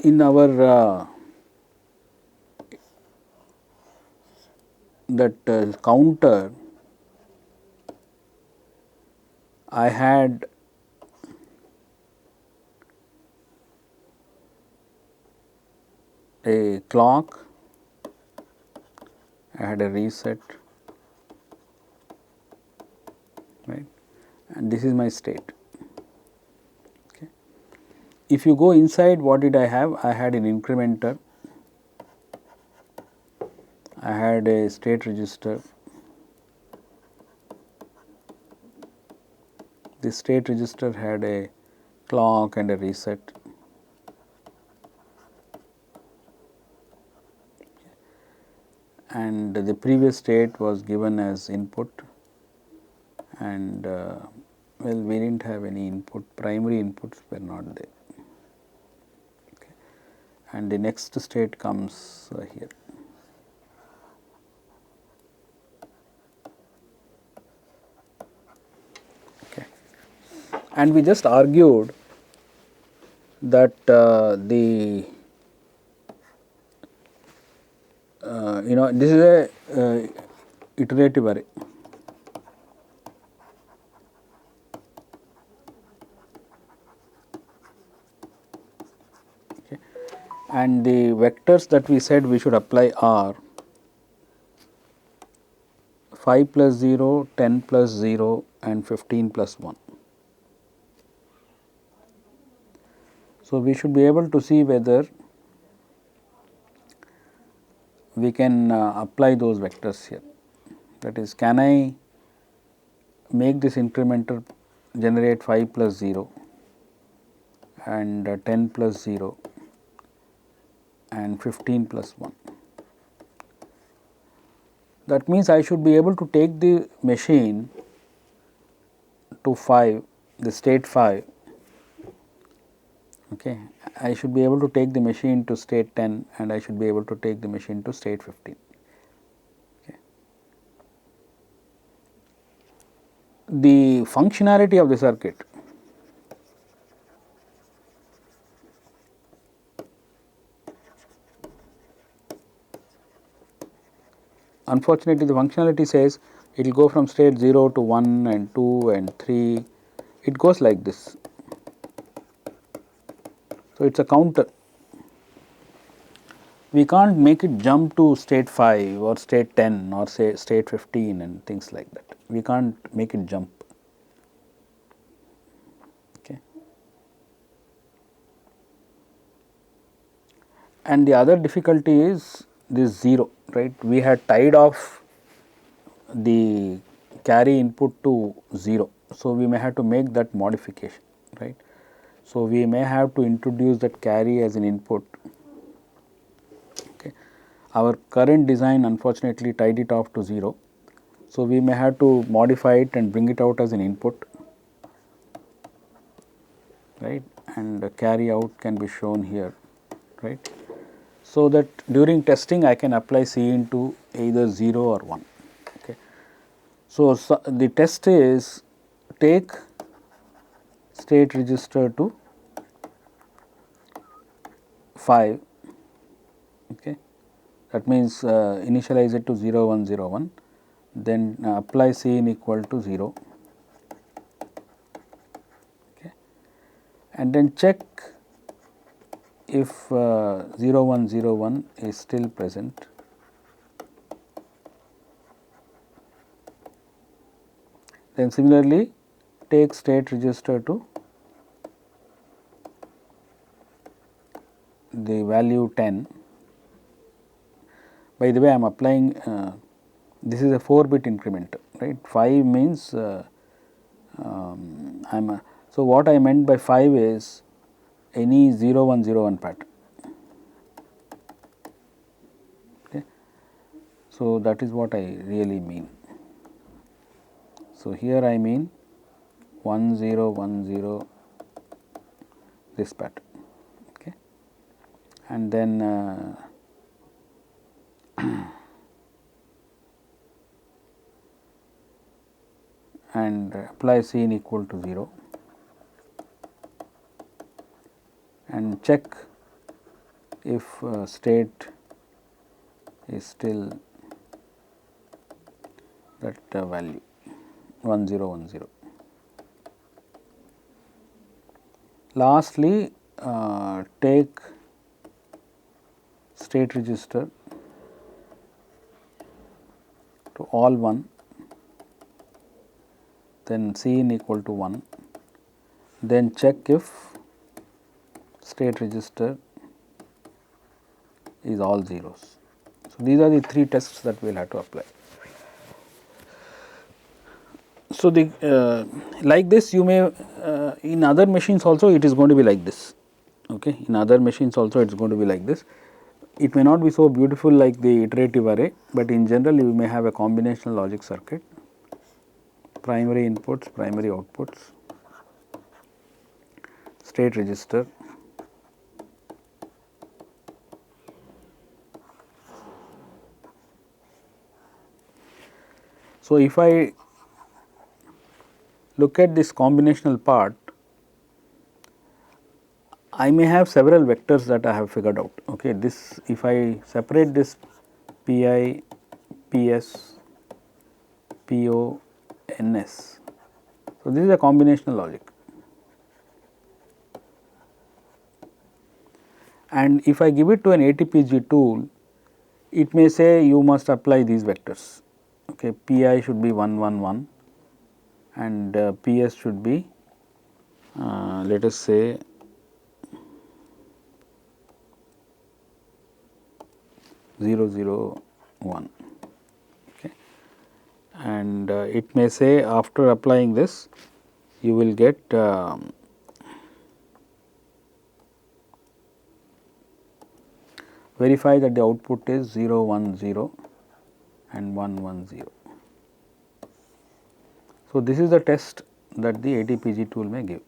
in our that counter, I had a clock, I had a reset, right, and this is my state. Okay. If you go inside, what did I have? I had an incrementer, I had a state register. This state register had a clock and a reset. And the previous state was given as input, and well, we did not have any input, primary inputs were not there. Okay. And the next state comes here. Okay. And we just argued that the this is a iterative array. Okay. And the vectors that we said we should apply are 5 plus 0, 10 plus 0 and 15 plus 1. So, we should be able to see whether we can apply those vectors here. That is, can I make this incrementer generate 5 plus 0 and 10 plus 0 and 15 plus 1. That means, I should be able to take the machine to 5, the state 5. Okay. I should be able to take the machine to state 10 and I should be able to take the machine to state 15. Okay. The functionality of the circuit, unfortunately, the functionality says it will go from state 0 to 1 and 2 and 3, it goes like this. So, it is a counter. We can't make it jump to state 5 or state 10 or say state 15 and things like that. We can't make it jump. Okay. And the other difficulty is this 0, right. We had tied off the carry input to 0. So, we may have to make that modification, right. So, we may have to introduce that carry as an input. Okay. Our current design unfortunately tied it off to 0. So, we may have to modify it and bring it out as an input, right, and the carry out can be shown here, right. So, that during testing I can apply C into either 0 or 1. Okay. So, the test is take state register to 5, okay. That means initialize it to 0 1 0 1, then apply C in equal to 0, okay, and then check if 0 1 0 1 is still present. Then similarly take state register to the value 10. By the way, I am applying this is a 4-bit incrementer, right. 5 means so what I meant by 5 is any 0 1 0 1 pattern. Okay. So, that is what I really mean. So, here I mean 1 0 1 0 this pattern, okay, and then and apply C in equal to 0 and check if state is still that value 1010. Lastly, take state register to all 1, then Cin equal to 1, then check if state register is all zeros. So, these are the 3 tests that we will have to apply. So, the like this you may in other machines also it is going to be like this, okay. In other machines also it is going to be like this. It may not be so beautiful like the iterative array, but in general you may have a combinational logic circuit, primary inputs, primary outputs, state register, so if I look at this combinational part, I may have several vectors that I have figured out, okay. This, if I separate this Pi, Ps, Po, Ns, so this is a combinational logic. And if I give it to an ATPG tool, it may say you must apply these vectors, okay. Pi should be 1 1 1 and Ps should be let us say 0 0 1, okay. And it may say after applying this you will get verify that the output is 0 1 0 and 1 1 0. So, this is the test that the ATPG tool may give.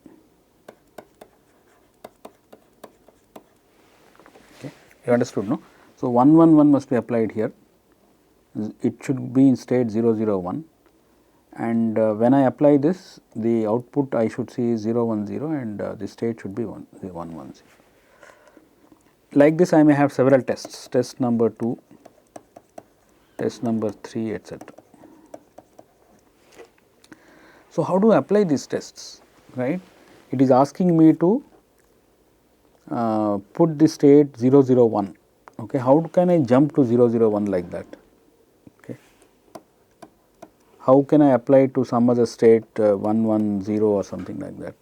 Okay. You understood, no? So, 1 1 1 must be applied here, it should be in state 0 0 1, and when I apply this the output I should see is 0 1 0 and the state should be 1 1 1 0. Like this I may have several tests, test number 2, test number 3, etc. So, how do I apply these tests, right? It is asking me to put the state 0 0 1, okay. How can I jump to 0 0 1 like that, okay? How can I apply to some other state 1 1 0 or something like that,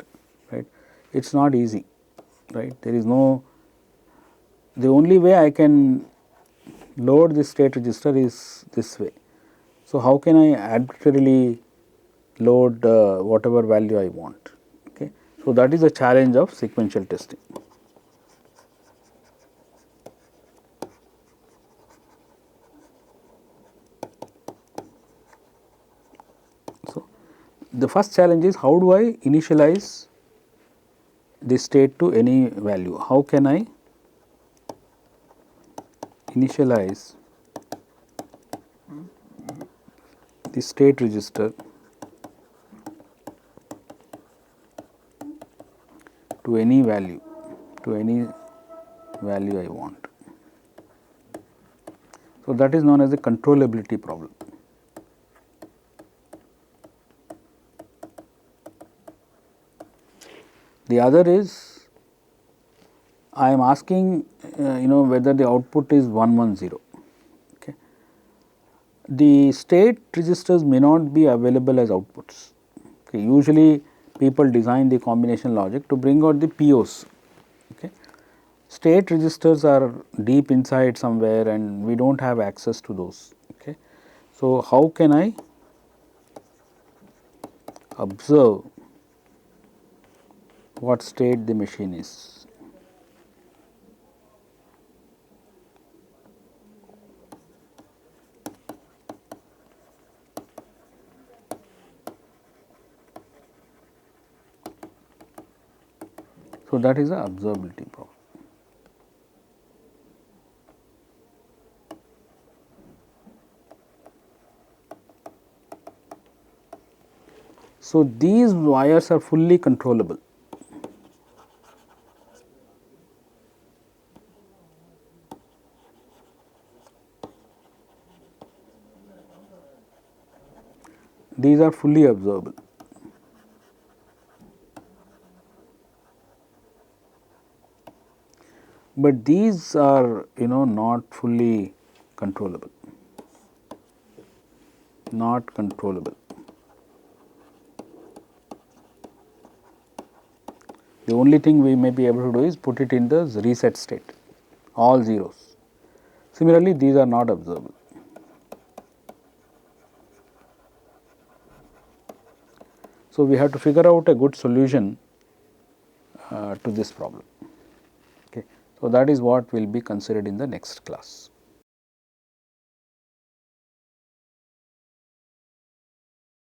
right? It is not easy, right? There is no, the only way I can load this state register is this way. So, how can I arbitrarily load whatever value I want, okay. So, that is the challenge of sequential testing. So, the first challenge is how do I initialize the state to any value, how can I initialize the state register to any value I want. So, that is known as the controllability problem. The other is I am asking whether the output is 1 1 0, okay. The state registers may not be available as outputs, okay. Usually people design the combination logic to bring out the POs, okay. State registers are deep inside somewhere and we do not have access to those, okay. So, how can I observe what state the machine is? So, that is the observability problem. So, these wires are fully controllable. these are fully observable. But these are not fully controllable, not controllable. The only thing we may be able to do is put it in the reset state, all zeros. Similarly, these are not observable. So, we have to figure out a good solution to this problem. Okay. So, that is what will be considered in the next class.